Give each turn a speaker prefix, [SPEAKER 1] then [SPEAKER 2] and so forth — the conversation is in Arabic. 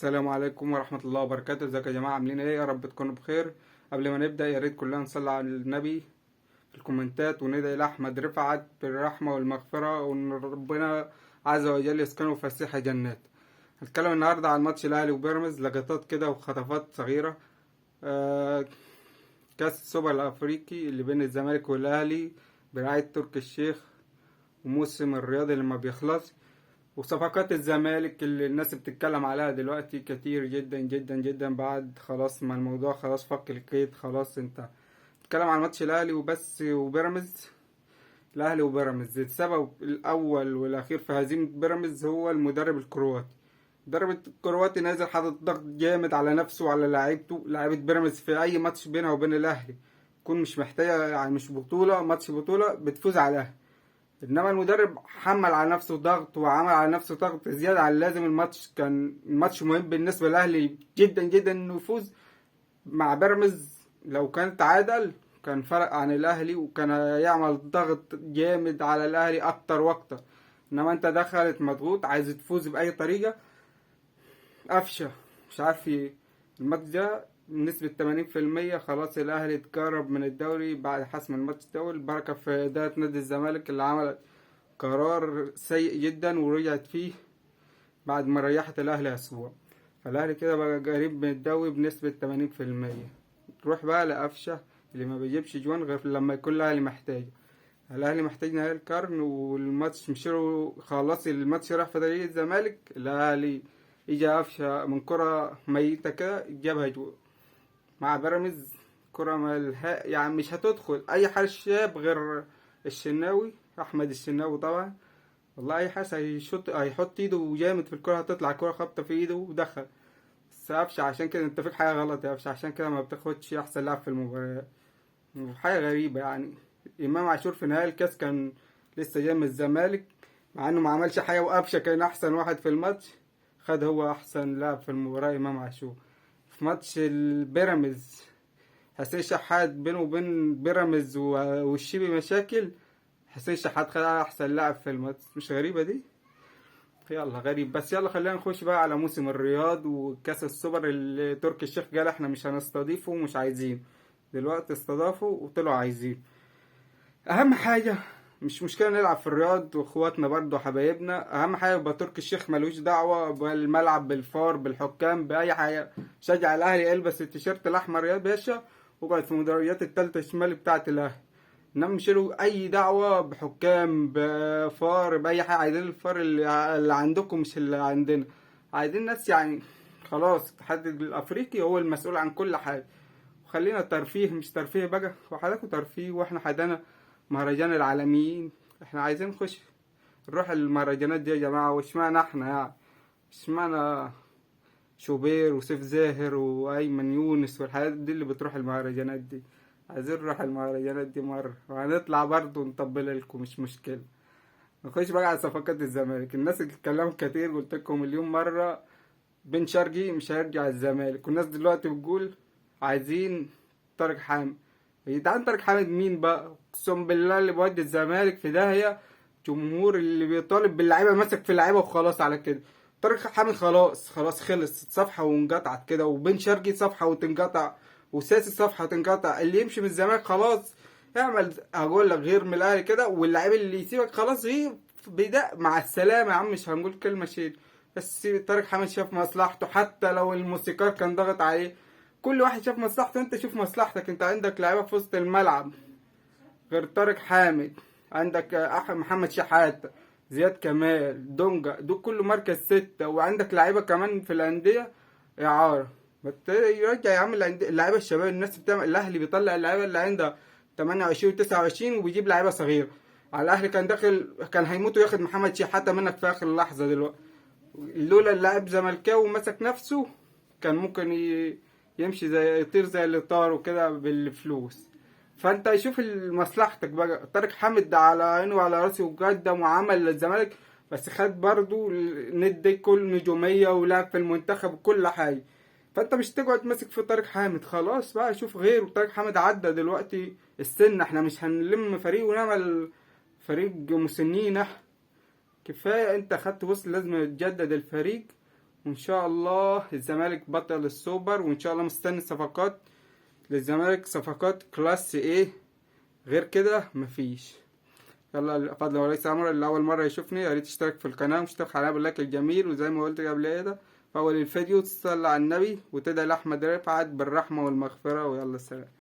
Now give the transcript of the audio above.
[SPEAKER 1] السلام عليكم ورحمة الله وبركاته. ازيكم يا جماعة؟ عاملين ايه؟ يا رب تكونوا بخير. قبل ما نبدأ يا ريت كلنا نصلي على النبي في الكومنتات وندعي لأحمد رفعت بالرحمة والمغفرة وإن ربنا عز وجل يسكنه فسيح جنات. هنتكلم النهاردة عن ماتش الأهلي وبيراميدز، لقطات كده وخطفات صغيرة. آه كأس السوبر الأفريقي اللي بين الزمالك والأهلي برعاية تركي الشيخ، وموسم الرياضي اللي ما بيخلص، وصفقات الزمالك اللي الناس بتتكلم عليها دلوقتي كتير جدا جدا جدا بعد خلاص ما الموضوع خلاص فك القيد. خلاص انت بتتكلم عن ماتش الاهلي وبس وبيراميدز. الاهلي وبيراميدز السبب الاول والاخير في هزيمه بيراميدز هو المدرب الكرواتي. المدرب الكرواتي نازل حاطط ضغط جامد على نفسه وعلى لعيبته. لعيبه بيراميدز في اي ماتش بينها وبين الاهلي تكون مش محتاجه، يعني مش بطوله، ماتش بطوله بتفوز على الاهلي. انما المدرب حمل على نفسه ضغط وعمل على نفسه ضغط زياده عن اللازم. الماتش كان الماتش مهم بالنسبه للاهلي جدا جدا انه يفوز مع بيراميدز. لو كان تعادل كان فرق عن الاهلي وكان يعمل ضغط جامد على الاهلي اكتر واكتر. انما انت دخلت مضغوط عايز تفوز باي طريقه. قفشه مش عارف الماتش ده بنسبة 80% خلاص الأهلي اتقرب من الدوري بعد حسم الماتش ده. البركة في إدارة نادي الزمالك اللي عملت قرار سيء جدا ورجعت فيه بعد ما ريحت الاهلي اسبوع. فالاهلي كده بقى قريب من الدوري بنسبة 80%. تروح بقى لقفشة اللي ما بيجيبش جوان غير لما يكون الاهلي محتاج. الاهلي محتاج نهائي القرن والماتش مشيرو خلاص، الماتش راح في طريق الزمالك. الاهلي اجى قفشة من كرة ميتة كده جابها جوان. مع بيراميدز كرة ملها يعني مش هتدخل اي حارس شاب غير الشناوي، احمد الشناوي طبعا. والله اي حارس هيحط ايده جامد في الكرة هتطلع كرة خابطة في ايده ودخل. بس قفشه عشان كده انت فيك حاجة غلط يا قفشه، عشان كده ما بتاخدش احسن لاعب في المباراة. حاجة غريبة يعني. امام عاشور في نهائي الكاس كان لسه جاي من الزمالك، مع انه ما عملش حاجة وقفشه كان احسن واحد في الماتش، خد هو احسن لاعب في المباراة امام عاشور. في ماتش البيراميدز حسين شحات بينه وبين بيراميدز والشيبي مشاكل، حسين شحات خد احسن لاعب في الماتش. مش غريبة دي؟ يلا غريب. بس يلا خلينا نخش بقى على موسم الرياض وكاس السوبر اللي تركي الشيخ قال احنا مش هنستضيفه ومش عايزين. دلوقتي استضافوا وطلعوا عايزين. اهم حاجة مش مشكلة نلعب في الرياض واخواتنا برضو حبايبنا، اهم حاجة يبقى تركي الشيخ ملوش دعوة بالملعب بالفار بالحكام باي حاجة. شجع الاهلي البس التيشيرت الاحمر يا باشا وقعد في مدرجات التالتة شمال بتاعة الاهلي. انما مش له اي دعوه بحكام بفار باي حاجه. عايزين الفار اللي عندكم مش اللي عندنا. عايزين ناس يعني خلاص الاتحاد الافريقي هو المسؤول عن كل حاجه. وخلينا ترفيه مش ترفيه بقى، وحداكوا ترفيه واحنا حدانا مهرجان العالميين. احنا عايزين نخش نروح المهرجانات دي يا جماعه. واشمعنى احنا يعني؟ اشمعنى شوبير وسيف زاهر وايمن يونس والحاجات دي اللي بتروح المهرجانات دي؟ عايزين نروح المهرجانات دي مرة وهنطلع برضه نطبل لكم مش مشكلة. نخش بقى على صفقات الزمالك. الناس اللي اتكلموا كتير قلت لكم مليون مرة بن شرقي مش هيرجع الزمالك، والناس دلوقتي بتقول عايزين طارق حامد. يا جدعان طارق حامد مين بقى؟ اقسم بالله اللي بيودي الزمالك في داهية جمهور اللي بيطالب باللعيبة ماسك في اللعيبة وخلاص على كده. طارق حامد خلاص خلص صفحة وانقطعت كده، وبن شرقي صفحة وتنقطع، وساسي صفحة تنقطع. اللي يمشي من الزمالك خلاص اعمل اقول لك غير من الاهلي كده، واللعيب اللي يسيبك خلاص غير بدا مع السلامة يا عم. مش هنقول كلمة شيل، بس طارق حامد شاف مصلحته حتى لو الموسيقار كان ضغط عليه. كل واحد شاف مصلحته، انت شوف مصلحتك. انت عندك لعيبة في وسط الملعب غير طارق حامد، عندك محمد شحات، زياد كمال، دونجا، دول كله مركز 6. وعندك لعيبة كمان في الأندية إعارة. يرجع يا عم اللعيبة الشباب. الناس بتعمل الأهلي بيطلع اللعيبة اللي عندها 28 و29 وبيجيب لعيبة صغيرة. على الأهلي كان داخل كان هيموت وياخد محمد شحاتة منك في آخر لحظة. دلوقتي لولا اللاعب زملكاوي ومسك نفسه كان ممكن يمشي زي يطير زي اللي طار وكده بالفلوس. فانت شوف مصلحتك بقى. طارق حامد ده على عيني وعلى راسي وقدم وعمل للزمالك، بس خد برضو ندي كل نجوميه ولعب في المنتخب وكل حاجه. فانت مش تقعد ماسك في طارق حامد، خلاص بقى شوف غيره. طارق حامد عدى دلوقتي السن، احنا مش هنلم فريق ونعمل فريق مسنين. كفايه انت خدت وصل، لازم تجدد الفريق وان شاء الله الزمالك بطل السوبر، وان شاء الله مستني صفقات للزمالك، صفقات كلاس ايه، غير كده مفيش. يلا فضل وليس امر، اللي اول مره يشوفني يا ريت تشترك في القناه واشترك عليها باللايك الجميل، وزي ما قلت قبل كده في اول الفيديو تصلي على النبي وتدعي لاحمد رفعت بالرحمه والمغفره، ويلا سلام.